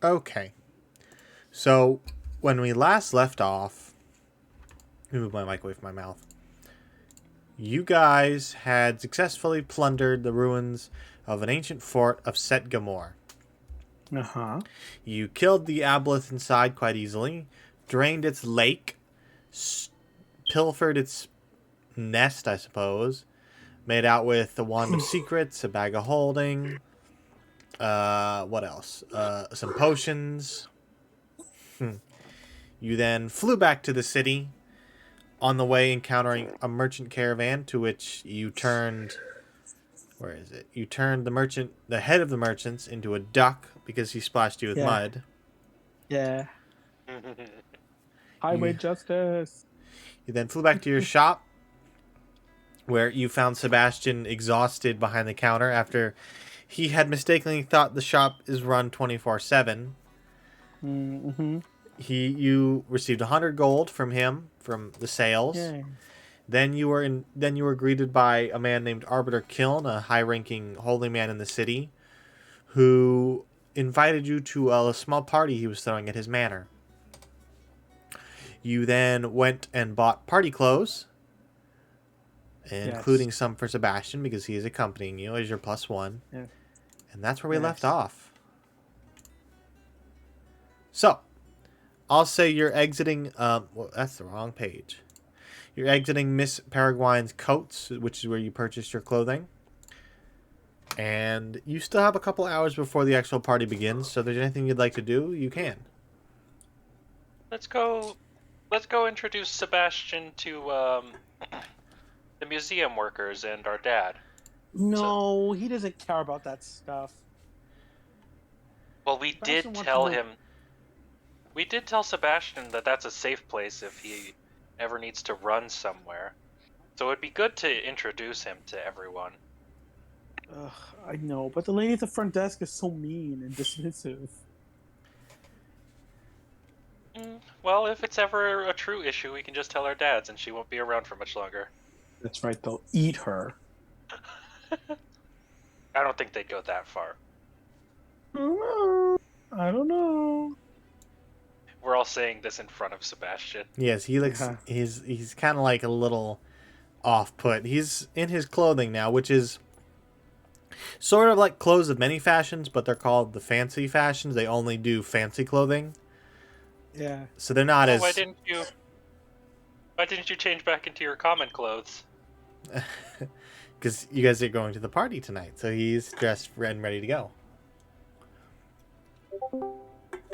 Okay. So, when we last left off, let me move my mic away from my mouth. You guys had successfully plundered the ruins of an ancient fort of Set Gamor. Uh-huh. You killed the aboleth inside quite easily, drained its lake, pilfered its nest, I suppose, made out with a wand of secrets, a bag of holding, what else? Some potions. You then flew back to the city, on the way encountering a merchant caravan to which you turned. Where is it? You turned the head of the merchants, into a duck because he splashed you with Yeah. mud. Yeah. Highway You, justice. you then flew back to your shop, where you found Sebastian exhausted behind the counter after he had mistakenly thought the shop is run 24/7. Mm-hmm. You received 100 gold from him from the sales. Yeah. Then you were greeted by a man named Arbiter Kiln, a high-ranking holy man in the city, who invited you to a small party he was throwing at his manor. You then went and bought party clothes, Yes. including some for Sebastian because he is accompanying you as your +1. Yeah. And that's where we left Yes. off. So, I'll say you're exiting. Well, that's the wrong page. You're exiting Miss Paraguayan's coats, which is where you purchased your clothing. And you still have a couple hours before the actual party begins, so if there's anything you'd like to do, you can. Let's go introduce Sebastian to the museum workers and our dad. No, he doesn't care about that stuff. Well, we Sebastian did wants tell to know- him. We did tell Sebastian that that's a safe place if he ever needs to run somewhere. So it'd be good to introduce him to everyone. Ugh, I know, but the lady at the front desk is so mean and dismissive. Well, if it's ever a true issue, we can just tell our dads and she won't be around for much longer. That's right, they'll eat her. I don't think they'd go that far. I don't know. We're all saying this in front of Sebastian. Yes, he looks. Yeah. He's kind of like a little off-put. He's in his clothing now, which is sort of like clothes of many fashions, but they're called the fancy fashions. They only do fancy clothing, Yeah. so they're not as. Why didn't you change back into your common clothes? Because you guys are going to the party tonight, so he's dressed and ready to go.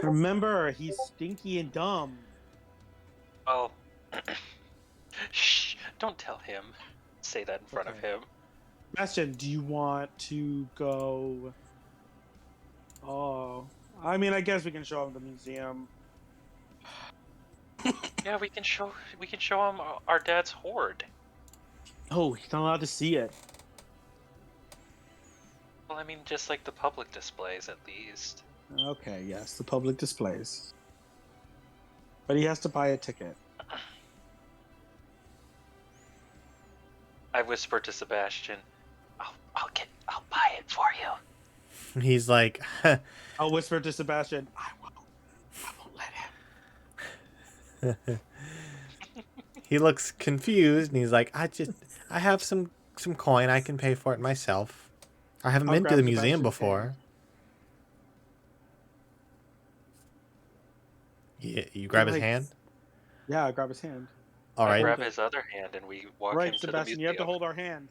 Remember, he's stinky and dumb. Well, shh! Don't tell him. Say that in front of Okay. him. Sebastian, do you want to go? Oh, I mean, I guess we can show him the museum. Yeah, we can show him our dad's hoard. Oh, he's not allowed to see it. Well, I mean, just like the public displays, at least. Okay, yes, the public displays. But he has to buy a ticket. I whisper to Sebastian, I'll buy it for you. He's like, I'll whisper to Sebastian, I won't let him. he looks confused, and he's like, I have some coin. I can pay for it myself. I haven't I'll been to grab the museum Sebastian's before. hand. Yeah, you grab his Like- hand. Yeah, I grab his hand. All I right. grab his other hand and we walk Right, him to the Sebastian, museum. you have to hold our hand.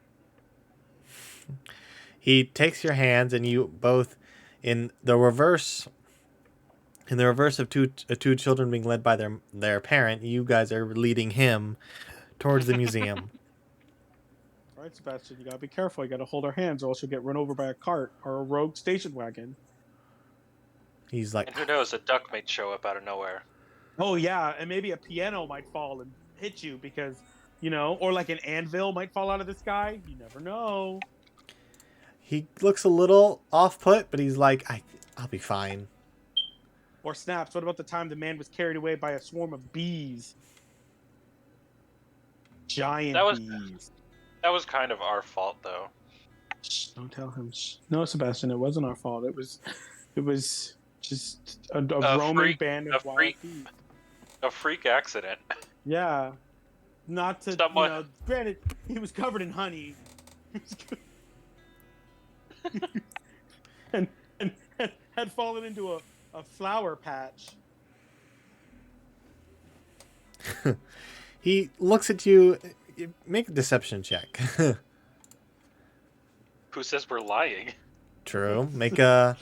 He takes your hands, and you both, in the reverse of two children being led by their parent, you guys are leading him towards the museum. All right, Sebastian, you gotta be careful. You gotta hold our hands, or else you'll get run over by a cart or a rogue station wagon. He's like, And who knows, a duck might show up out of nowhere. Oh yeah, and maybe a piano might fall and hit you because, or like an anvil might fall out of the sky. You never know. he looks a little off-put, but he's like, I'll be fine. Or snaps. What about the time the man was carried away by a swarm of bees? Giant That was- bees. That was kind of our fault, though. Shh, don't tell him. Shh. No, Sebastian, it wasn't our fault. It was Just a roaming freak- band a of wild freak- beasts. A freak accident. Yeah. Not to, Someone- granted, he was covered in honey. and had fallen into a flower patch. He looks at you. Make a deception check. Who says we're lying? True. Make a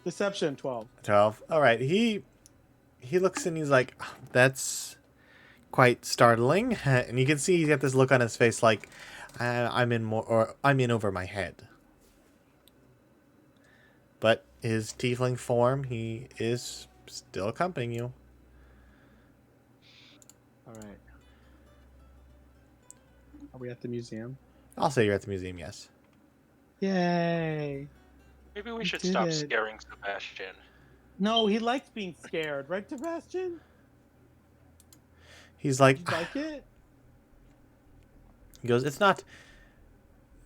Deception 12. 12. All right. He looks and he's like, "Oh, that's quite startling." And you can see he's got this look on his face like, I'm in over my head. But his tiefling form, he is still accompanying you. All right. Are we at the museum? I'll say you're at the museum, yes. Yay. Maybe we We should did stop it. scaring Sebastian. No, he likes being scared, right, Sebastian? He's like, You like it? he goes, it's not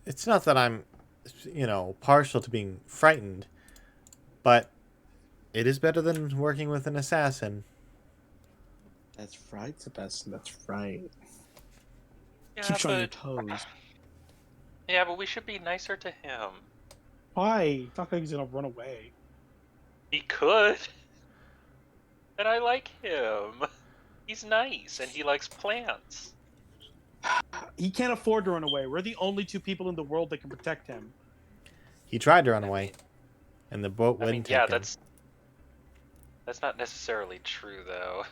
that I'm, partial to being frightened, but it is better than working with an assassin. That's right, Sebastian. That's right. Yeah, Keep you on your but toes. yeah, but we should be nicer to him. Why? It's not like he's gonna run away. He could. And I like him. He's nice and he likes plants. He can't afford to run away. We're the only two people in the world that can protect him. He tried to run away, and the boat I wouldn't mean, take yeah, him. that's not necessarily true though.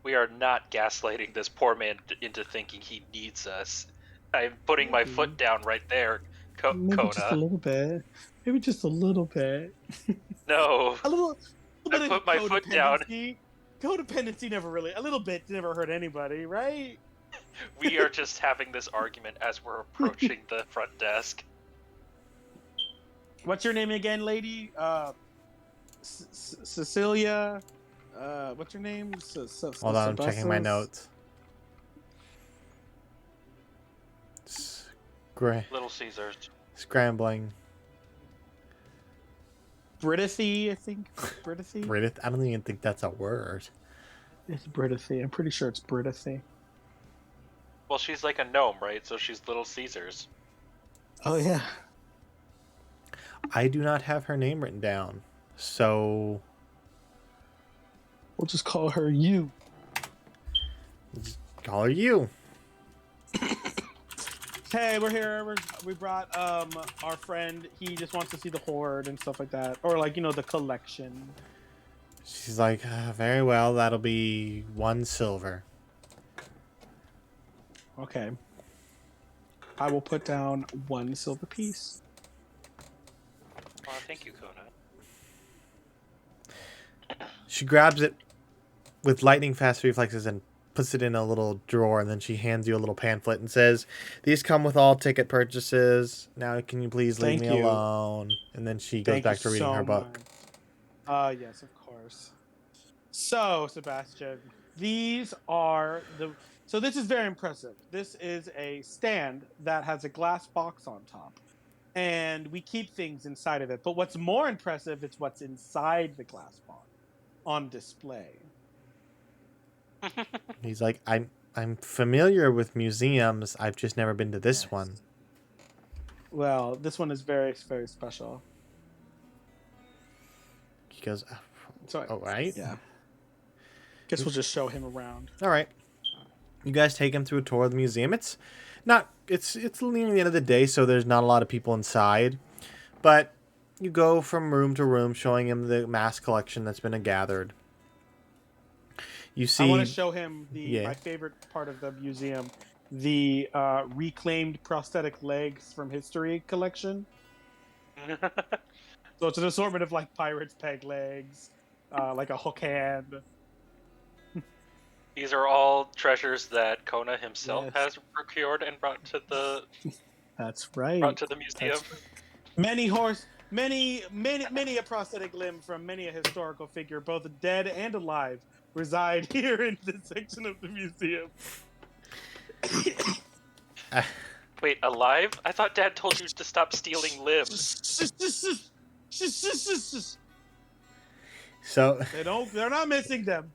We are not gaslighting this poor man into thinking he needs us. I'm putting my foot down right there, Maybe Kona. just a little bit. Maybe just a little bit. No, A little bit I of put my foot down. codependency. Codependency never really. A little bit never hurt anybody, right? We are just having this argument as we're approaching the front desk. What's your name again, lady? Cecilia. What's your name? Hold on, I'm checking my Sebastos? notes. Little Caesars. Scrambling. Britithy, I think. Britithy? Reddit? I don't even think that's a word. It's Britithy. I'm pretty sure it's Britithy. Well, she's like a gnome, right? So she's Little Caesars. Oh, yeah. I do not have her name written down, so We'll just call her you. just call her you. Hey, we're here. We brought our friend. He just wants to see the horde and stuff like that. Or, like, the collection. She's like, very well, that'll be 1 silver. Okay. I will put down 1 silver piece. Oh, thank you, Kona. She grabs it with lightning fast reflexes and puts it in a little drawer, and then she hands you a little pamphlet and says, "These come with all ticket purchases. Now can you please leave Thank me you. alone?" And then she goes Thank back you to reading so her book. much. Yes, of course. So, Sebastian, these are the... So this is very impressive. This is a stand that has a glass box on top. And we keep things inside of it. But what's more impressive is what's inside the glass box on display. He's like, I'm familiar with museums. I've just never been to this Yes. one. Well, this one is very, very special. He goes, So, all right. yeah. Guess we'll just show him around. All right. You guys take him through a tour of the museum. It's near the end of the day, so there's not a lot of people inside. But you go from room to room showing him the mass collection that's been gathered. You see, I want to show him Yeah. my favorite part of the museum, the reclaimed prosthetic legs from history collection. So it's an assortment of like pirates' peg legs, like a hook hand. These are all treasures that Kona himself Yes. has procured and brought to the That's right. museum. Many a prosthetic limb from many a historical figure, both dead and alive, reside here in this section of the museum. Wait, alive? I thought Dad told you to stop stealing limbs. So They're not missing them.